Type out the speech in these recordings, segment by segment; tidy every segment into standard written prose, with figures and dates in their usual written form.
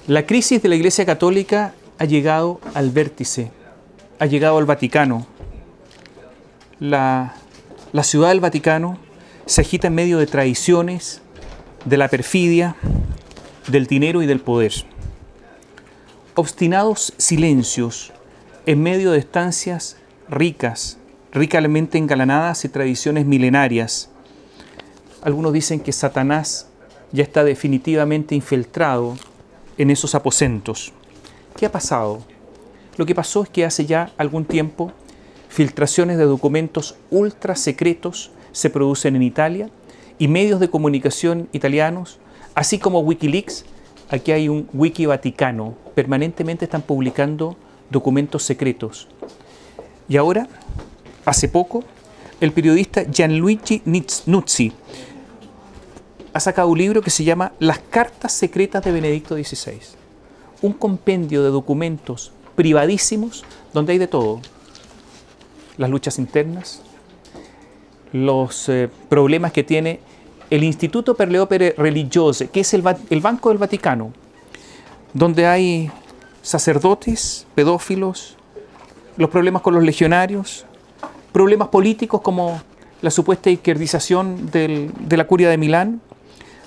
La crisis de la Iglesia Católica ha llegado al vértice, ha llegado al Vaticano. La ciudad del Vaticano se agita en medio de traiciones, de la perfidia, del dinero y del poder. Obstinados silencios en medio de estancias ricamente engalanadas y tradiciones milenarias. Algunos dicen que Satanás ya está definitivamente infiltrado en esos aposentos. ¿Qué ha pasado? Lo que pasó es que hace ya algún tiempo filtraciones de documentos ultra secretos se producen en Italia y medios de comunicación italianos, así como Wikileaks, aquí hay un Wiki Vaticano, permanentemente están publicando documentos secretos. Y ahora, hace poco, el periodista Gianluigi Nuzzi ha sacado un libro que se llama Las cartas secretas de Benedicto XVI. Un compendio de documentos privadísimos donde hay de todo. Las luchas internas, los problemas que tiene el Instituto per le Opere Religiose, que es el Banco del Vaticano, donde hay sacerdotes, pedófilos, los problemas con los legionarios, problemas políticos como la supuesta izquierdización de la Curia de Milán,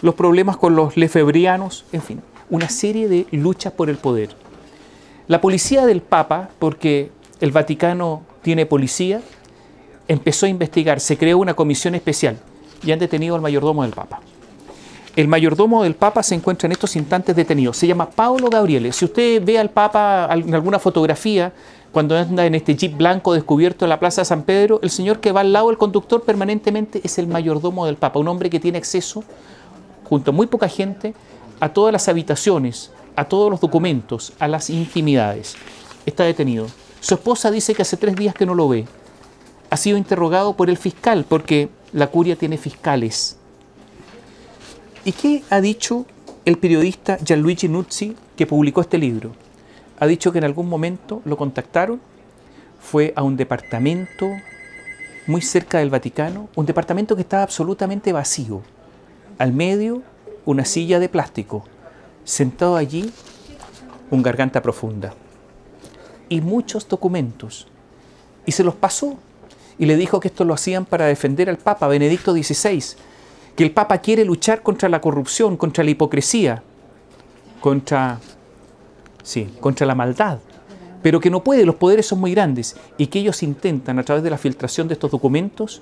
los problemas con los lefebrianos, en fin, una serie de luchas por el poder. La policía del Papa, porque el Vaticano tiene policía, empezó a investigar, se creó una comisión especial y han detenido al mayordomo del Papa. El mayordomo del Papa se encuentra en estos instantes detenido, se llama Paolo Gabriele. Si usted ve al Papa en alguna fotografía, cuando anda en este jeep blanco descubierto en la Plaza de San Pedro, el señor que va al lado del conductor permanentemente es el mayordomo del Papa, un hombre que tiene acceso junto a muy poca gente, a todas las habitaciones, a todos los documentos, a las intimidades. Está detenido. Su esposa dice que hace 3 días que no lo ve. Ha sido interrogado por el fiscal, porque la curia tiene fiscales. ¿Y qué ha dicho el periodista Gianluigi Nuzzi, que publicó este libro? Ha dicho que en algún momento lo contactaron, fue a un departamento muy cerca del Vaticano, un departamento que estaba absolutamente vacío. Al medio, una silla de plástico. Sentado allí, un garganta profunda. Y muchos documentos. Y se los pasó. Y le dijo que esto lo hacían para defender al Papa Benedicto XVI. Que el Papa quiere luchar contra la corrupción, contra la hipocresía, contra la maldad. Pero que no puede, los poderes son muy grandes. Y que ellos intentan, a través de la filtración de estos documentos,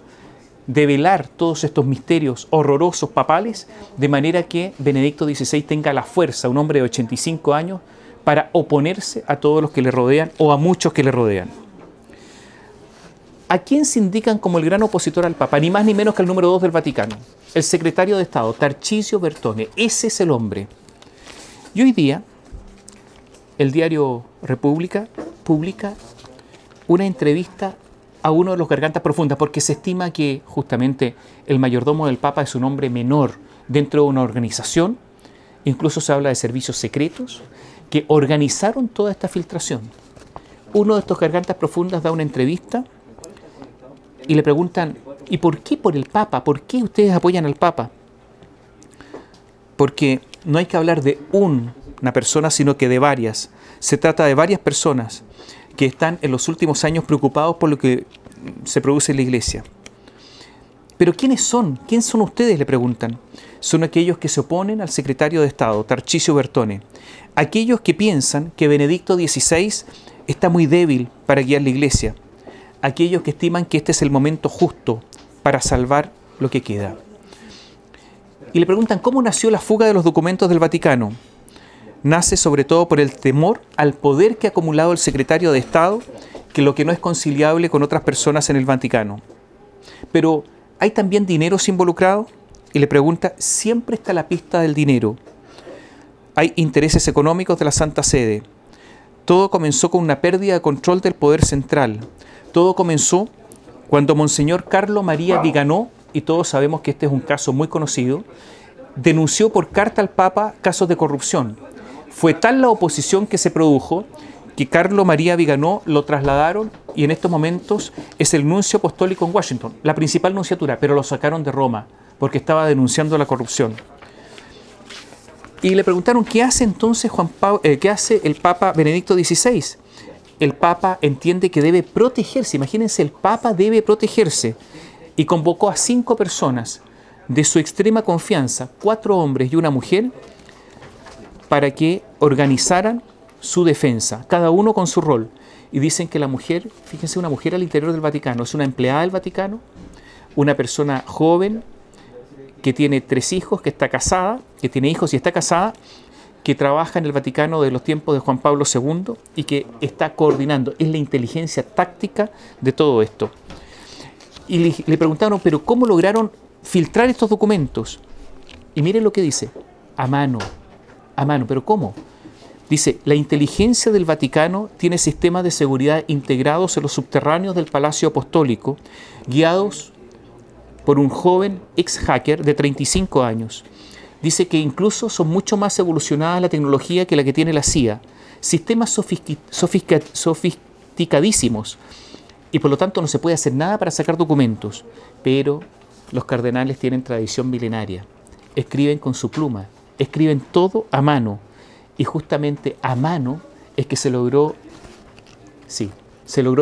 develar todos estos misterios horrorosos papales, de manera que Benedicto XVI tenga la fuerza, un hombre de 85 años, para oponerse a todos los que le rodean o a muchos que le rodean. ¿A quién se indican como el gran opositor al Papa? Ni más ni menos que el número 2 del Vaticano, el secretario de Estado, Tarcisio Bertone. Ese es el hombre. Y hoy día, el diario República publica una entrevista a uno de los gargantas profundas, porque se estima que justamente el mayordomo del Papa es un hombre menor dentro de una organización. Incluso se habla de servicios secretos que organizaron toda esta filtración. Uno de estos gargantas profundas da una entrevista y le preguntan, ¿y por qué por el Papa? ¿Por qué ustedes apoyan al Papa? Porque no hay que hablar de una persona, sino que de varias. Se trata de varias personas que están en los últimos años preocupados por lo que se produce en la Iglesia. ¿Pero quiénes son? ¿Quién son ustedes?, le preguntan. Son aquellos que se oponen al secretario de Estado, Tarcisio Bertone. Aquellos que piensan que Benedicto XVI está muy débil para guiar la Iglesia. Aquellos que estiman que este es el momento justo para salvar lo que queda. Y le preguntan, ¿cómo nació la fuga de los documentos del Vaticano? Nace sobre todo por el temor al poder que ha acumulado el secretario de Estado, que lo que no es conciliable con otras personas en el Vaticano. Pero, ¿hay también dineros involucrados? Y le pregunta, siempre está la pista del dinero. Hay intereses económicos de la Santa Sede. Todo comenzó con una pérdida de control del poder central. Todo comenzó cuando Monseñor Carlo María Viganò, y todos sabemos que este es un caso muy conocido, denunció por carta al Papa casos de corrupción. Fue tal la oposición que se produjo que Carlo María Viganò lo trasladaron y en estos momentos es el nuncio apostólico en Washington, la principal nunciatura, pero lo sacaron de Roma porque estaba denunciando la corrupción. Y le preguntaron, ¿qué hace entonces qué hace el Papa Benedicto XVI? El Papa entiende que debe protegerse. Imagínense, el Papa debe protegerse. Y convocó a 5 personas de su extrema confianza, 4 hombres y una mujer, para que organizaran su defensa, cada uno con su rol. Y dicen que la mujer, fíjense, una mujer al interior del Vaticano, es una empleada del Vaticano, una persona joven que tiene 3 hijos, que está casada, que tiene hijos y está casada, que trabaja en el Vaticano de los tiempos de Juan Pablo II y que está coordinando. Es la inteligencia táctica de todo esto. Y le preguntaron, ¿pero cómo lograron filtrar estos documentos? Y miren lo que dice, a mano, ¿pero cómo? Dice, la inteligencia del Vaticano tiene sistemas de seguridad integrados en los subterráneos del Palacio Apostólico, guiados por un joven ex-hacker de 35 años. Dice que incluso son mucho más evolucionadas la tecnología que la que tiene la CIA. Sistemas sofisticadísimos. Y por lo tanto no se puede hacer nada para sacar documentos. Pero los cardenales tienen tradición milenaria. Escriben con su pluma. Escriben todo a mano. Y justamente a mano es que se logró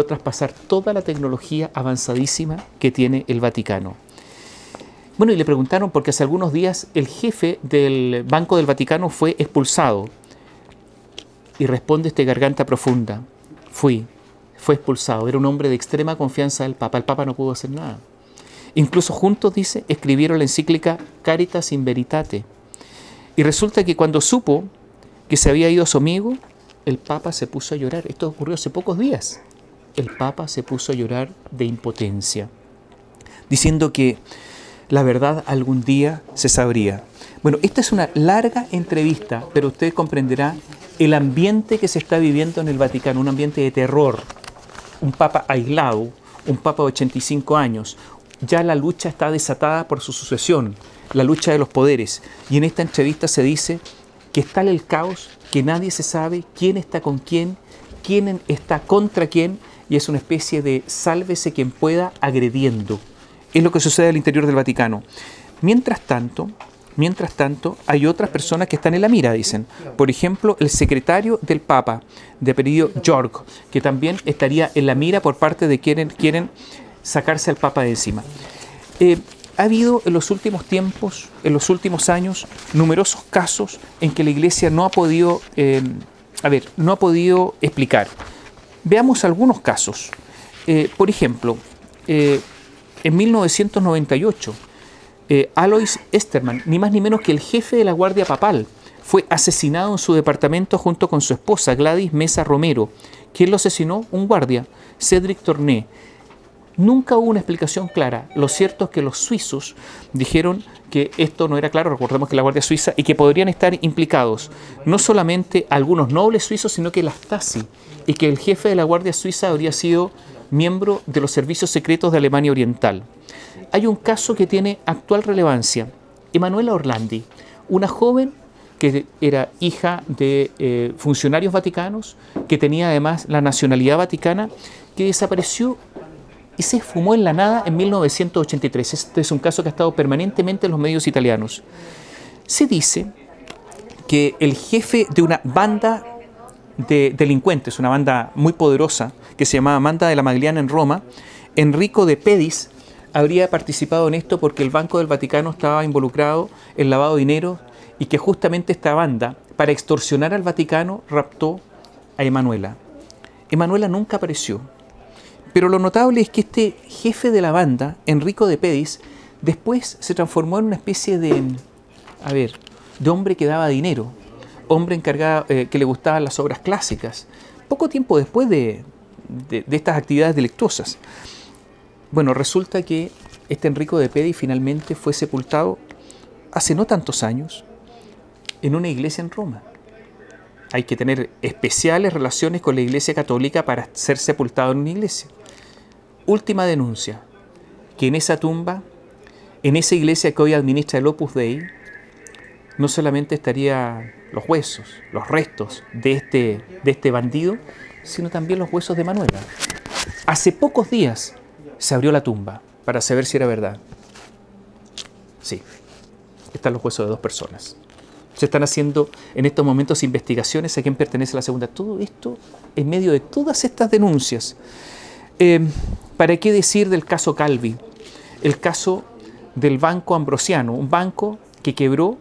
traspasar toda la tecnología avanzadísima que tiene el Vaticano. Bueno, y le preguntaron porque hace algunos días el jefe del Banco del Vaticano fue expulsado. Y responde garganta profunda, fue expulsado. Era un hombre de extrema confianza del Papa. El Papa no pudo hacer nada. Incluso juntos, dice, escribieron la encíclica Caritas in Veritate. Y resulta que cuando supo que se había ido su amigo, el Papa se puso a llorar. Esto ocurrió hace pocos días. El Papa se puso a llorar de impotencia, diciendo que la verdad algún día se sabría. Bueno, esta es una larga entrevista, pero usted comprenderá el ambiente que se está viviendo en el Vaticano, un ambiente de terror. Un Papa aislado, un Papa de 85 años. Ya la lucha está desatada por su sucesión, la lucha de los poderes. Y en esta entrevista se dice que es tal el caos que nadie se sabe quién está con quién está contra quién, y es una especie de sálvese quien pueda agrediendo. Es lo que sucede al interior del Vaticano. Mientras tanto, hay otras personas que están en la mira, dicen. Por ejemplo, el secretario del Papa, de apellido York, que también estaría en la mira por parte de quienes quieren sacarse al Papa de encima. Ha habido en los últimos tiempos, en los últimos años, numerosos casos en que la Iglesia no ha podido, explicar. Veamos algunos casos. Por ejemplo, en 1998, Alois Esterman, ni más ni menos que el jefe de la Guardia Papal, fue asesinado en su departamento junto con su esposa Gladys Mesa Romero. ¿Quién lo asesinó? Un guardia, Cédric Torné. Nunca hubo una explicación clara. Lo cierto es que los suizos dijeron que esto no era claro, recordemos que la Guardia Suiza, y que podrían estar implicados no solamente algunos nobles suizos, sino que la Stasi, y que el jefe de la Guardia Suiza habría sido miembro de los servicios secretos de Alemania Oriental. Hay un caso que tiene actual relevancia. Emanuela Orlandi, una joven que era hija de funcionarios vaticanos, que tenía además la nacionalidad vaticana, que desapareció y se esfumó en la nada en 1983. Este es un caso que ha estado permanentemente en los medios italianos. Se dice que el jefe de una banda de delincuentes, una banda muy poderosa, que se llamaba Banda de la Magliana en Roma, Enrico de Pedis, habría participado en esto porque el Banco del Vaticano estaba involucrado en lavado de dinero y que justamente esta banda, para extorsionar al Vaticano, raptó a Emanuela. Emanuela nunca apareció. Pero lo notable es que este jefe de la banda, Enrico de Pedis, después se transformó en una especie de hombre que daba dinero, hombre encargado que le gustaban las obras clásicas, poco tiempo después de estas actividades delictuosas. Bueno, resulta que este Enrico de Pedis finalmente fue sepultado hace no tantos años en una iglesia en Roma. Hay que tener especiales relaciones con la Iglesia Católica para ser sepultado en una iglesia. Última denuncia, que en esa tumba, en esa iglesia que hoy administra el Opus Dei, no solamente estarían los huesos, los restos de este bandido, sino también los huesos de Manuela. Hace pocos días se abrió la tumba para saber si era verdad. Sí, están los huesos de 2 personas. Se están haciendo en estos momentos investigaciones a quién pertenece la segunda. Todo esto en medio de todas estas denuncias. ¿Para qué decir del caso Calvi? El caso del Banco Ambrosiano, un banco que quebró,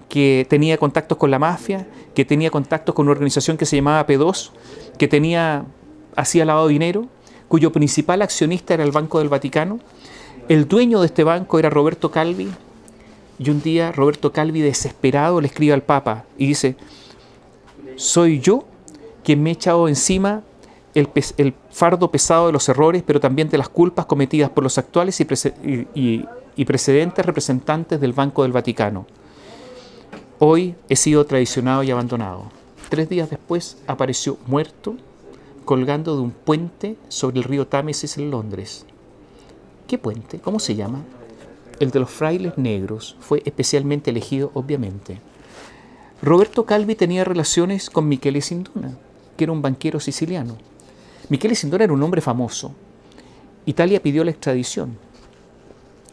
que tenía contactos con la mafia, que tenía contactos con una organización que se llamaba P2, que hacía lavado de dinero, cuyo principal accionista era el Banco del Vaticano. El dueño de este banco era Roberto Calvi, y un día Roberto Calvi, desesperado, le escribe al Papa y dice: soy yo quien me he echado encima el fardo pesado de los errores, pero también de las culpas cometidas por los actuales y precedentes representantes del Banco del Vaticano. Hoy he sido traicionado y abandonado. 3 días después apareció muerto, colgando de un puente sobre el río Támesis en Londres. ¿Qué puente? ¿Cómo se llama? El de los frailes negros. Fue especialmente elegido, obviamente. Roberto Calvi tenía relaciones con Michele Sindona, que era un banquero siciliano. Michele Sindona era un hombre famoso. Italia pidió la extradición.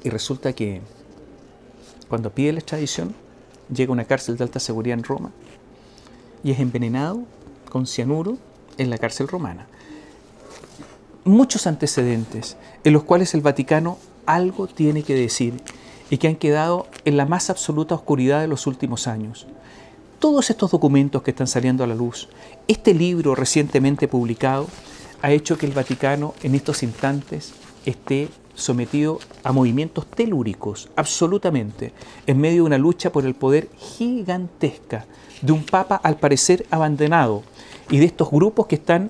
Y resulta que cuando pide la extradición, llega a una cárcel de alta seguridad en Roma y es envenenado con cianuro en la cárcel romana. Muchos antecedentes en los cuales el Vaticano algo tiene que decir y que han quedado en la más absoluta oscuridad de los últimos años. Todos estos documentos que están saliendo a la luz, este libro recientemente publicado, ha hecho que el Vaticano en estos instantes esté sometido a movimientos telúricos, absolutamente, en medio de una lucha por el poder gigantesca de un Papa al parecer abandonado y de estos grupos que están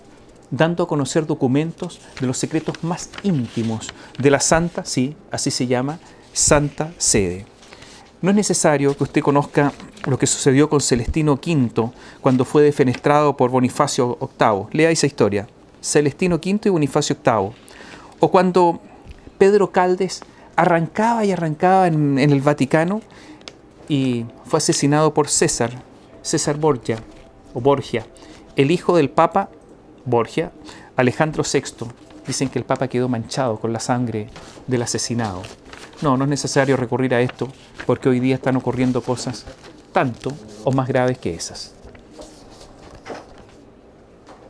dando a conocer documentos de los secretos más íntimos de la Santa, sí, así se llama, Santa Sede. No es necesario que usted conozca lo que sucedió con Celestino V cuando fue defenestrado por Bonifacio VIII. Lea esa historia. Celestino V y Bonifacio VIII. O cuando Pedro Caldes arrancaba y arrancaba en el Vaticano y fue asesinado por César Borgia, el hijo del Papa Borgia, Alejandro VI. Dicen que el Papa quedó manchado con la sangre del asesinado. No es necesario recurrir a esto, porque hoy día están ocurriendo cosas tanto o más graves que esas.